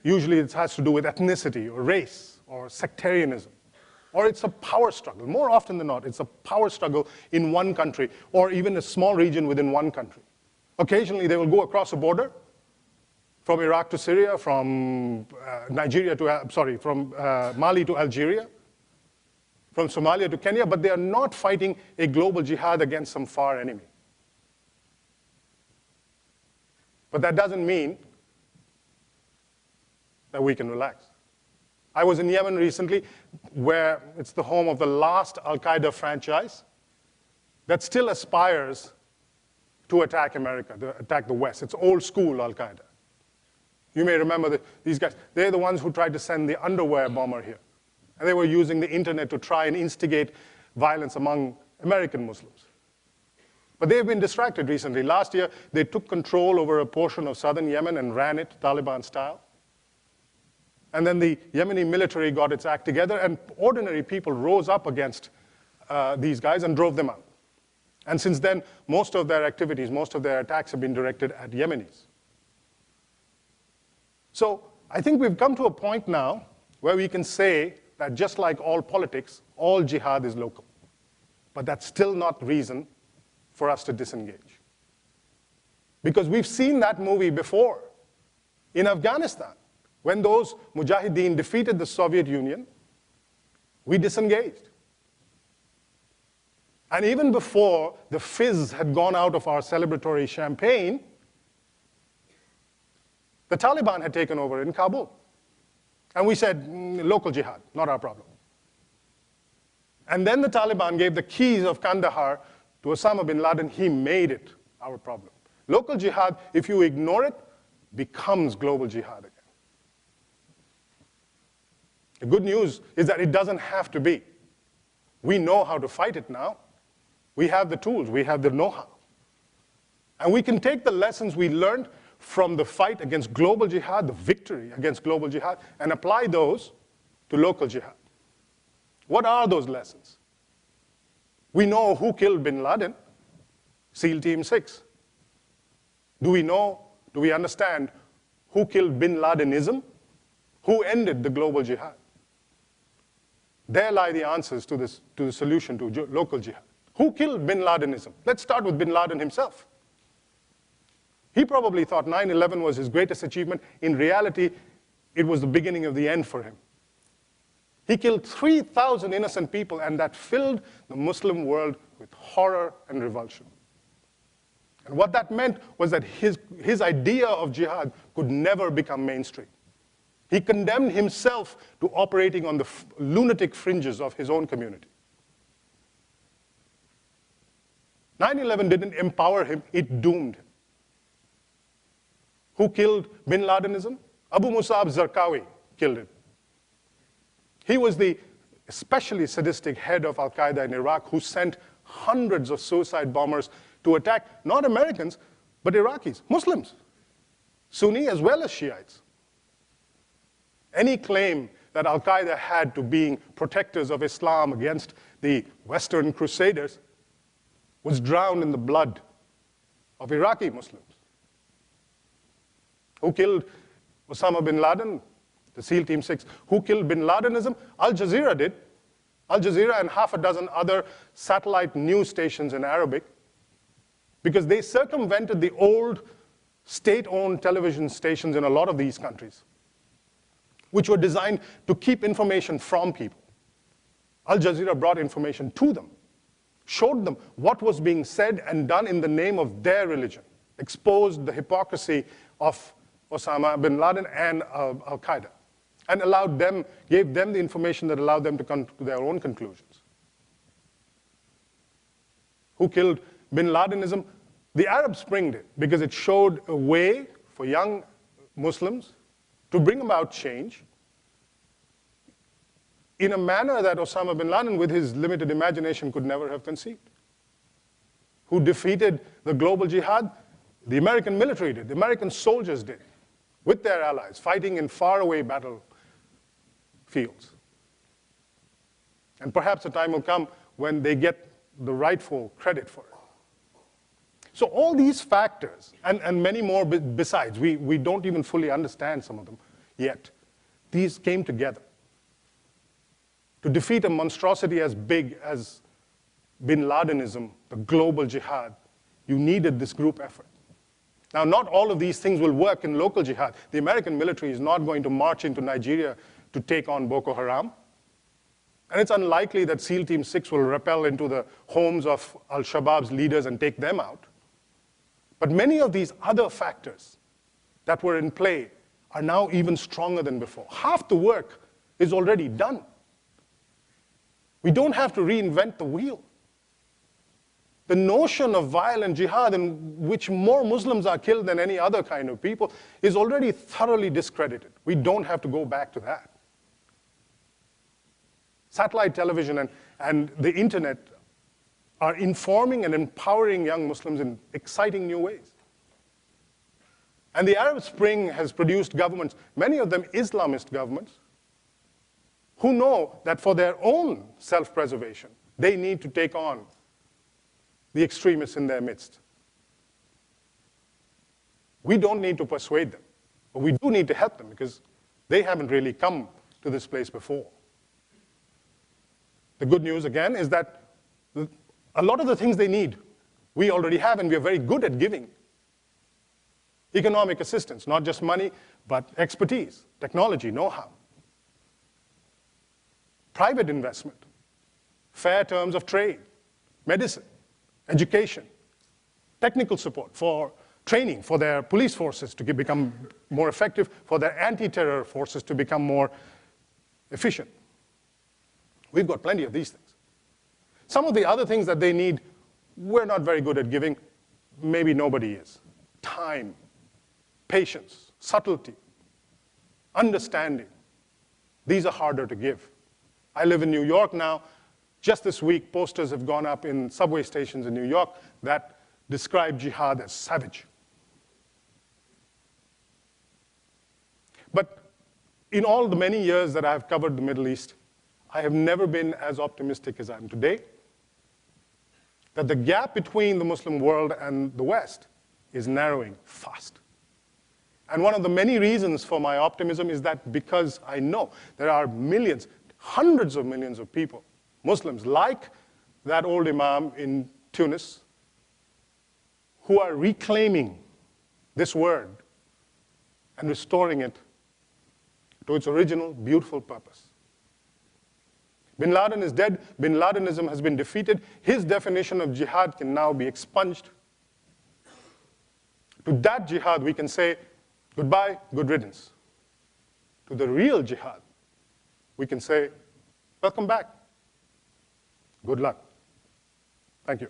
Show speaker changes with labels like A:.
A: Usually it has to do with ethnicity or race or sectarianism. Or it's a power struggle. More often than not, it's a power struggle in one country or even a small region within one country. Occasionally they will go across a border from Iraq to Syria, from Mali to Algeria, from Somalia to Kenya, but they are not fighting a global jihad against some far enemy. But that doesn't mean that we can relax. I was in Yemen recently, where it's the home of the last Al-Qaeda franchise that still aspires to attack America, to attack the West. It's old school Al-Qaeda. You may remember these guys. They're the ones who tried to send the underwear bomber here. And they were using the internet to try and instigate violence among American Muslims. But they've been distracted recently. Last year, they took control over a portion of southern Yemen and ran it Taliban style. And then the Yemeni military got its act together, and ordinary people rose up against these guys and drove them out. And since then, most of their activities, most of their attacks have been directed at Yemenis. So I think we've come to a point now where we can say that just like all politics, all jihad is local. But that's still not reason for us to disengage. Because we've seen that movie before. In Afghanistan, when those mujahideen defeated the Soviet Union, we disengaged. And even before the fizz had gone out of our celebratory champagne, the Taliban had taken over in Kabul. And we said, local jihad, not our problem. And then the Taliban gave the keys of Kandahar to Osama bin Laden. He made it our problem. Local jihad, if you ignore it, becomes global jihad again. The good news is that it doesn't have to be. We know how to fight it now. We have the tools, we have the know-how. And we can take the lessons we learned from the fight against global jihad, the victory against global jihad, and apply those to local jihad. What are those lessons? We know who killed bin Laden, SEAL Team 6. Do we understand who killed bin Ladenism? Who ended the global jihad? There lie the answers to the solution to local jihad. Who killed bin Ladenism? Let's start with bin Laden himself. He probably thought 9/11 was his greatest achievement. In reality, it was the beginning of the end for him. He killed 3,000 innocent people, and that filled the Muslim world with horror and revulsion. And what that meant was that his idea of jihad could never become mainstream. He condemned himself to operating on the lunatic fringes of his own community. 9/11 didn't empower him, it doomed him. Who killed bin Ladenism? Abu Musab Zarqawi killed him. He was the especially sadistic head of Al-Qaeda in Iraq who sent hundreds of suicide bombers to attack not Americans, but Iraqis, Muslims, Sunni as well as Shiites. Any claim that Al-Qaeda had to being protectors of Islam against the Western Crusaders was drowned in the blood of Iraqi Muslims. Who killed Osama bin Laden? The SEAL Team 6. Who killed bin Ladenism? Al Jazeera did. Al Jazeera and half a dozen other satellite news stations in Arabic, because they circumvented the old state-owned television stations in a lot of these countries, which were designed to keep information from people. Al Jazeera brought information to them, showed them what was being said and done in the name of their religion, exposed the hypocrisy of Osama bin Laden and Al-Qaeda, and gave them the information that allowed them to come to their own conclusions. Who killed bin Ladenism? The Arab Spring did, because it showed a way for young Muslims to bring about change in a manner that Osama bin Laden, with his limited imagination, could never have conceived. Who defeated the global jihad? The American military did, the American soldiers did, with their allies, fighting in faraway battlefields. And perhaps a time will come when they get the rightful credit for it. So all these factors, and many more besides, we don't even fully understand some of them. yet. These came together. To defeat a monstrosity as big as bin Ladenism, the global jihad, you needed this group effort. Now, not all of these things will work in local jihad. The American military is not going to march into Nigeria to take on Boko Haram. And it's unlikely that SEAL Team 6 will rappel into the homes of al-Shabaab's leaders and take them out. But many of these other factors that were in play are now even stronger than before. Half the work is already done. We don't have to reinvent the wheel. The notion of violent jihad, in which more Muslims are killed than any other kind of people, is already thoroughly discredited. We don't have to go back to that. Satellite television and the internet are informing and empowering young Muslims in exciting new ways. And the Arab Spring has produced governments, many of them Islamist governments, who know that for their own self-preservation, they need to take on the extremists in their midst. We don't need to persuade them, but we do need to help them because they haven't really come to this place before. The good news, again, is that a lot of the things they need, we already have, and we are very good at giving. Economic assistance, not just money, but expertise, technology, know-how. Private investment, fair terms of trade, medicine, education, technical support for training for their police forces to become more effective, for their anti-terror forces to become more efficient. We've got plenty of these things. Some of the other things that they need, we're not very good at giving. Maybe nobody is. Time, patience, subtlety, understanding. These are harder to give. I live in New York now. Just this week, posters have gone up in subway stations in New York that describe jihad as savage. But in all the many years that I've covered the Middle East, I have never been as optimistic as I am today that the gap between the Muslim world and the West is narrowing fast. And one of the many reasons for my optimism is that because I know there are millions, hundreds of millions of people, Muslims like that old imam in Tunis, who are reclaiming this word and restoring it to its original beautiful purpose. Bin Laden is dead. Bin Ladenism has been defeated. His definition of jihad can now be expunged. To that jihad, we can say, goodbye, good riddance. To the real jihad, we can say, welcome back. Good luck. Thank you.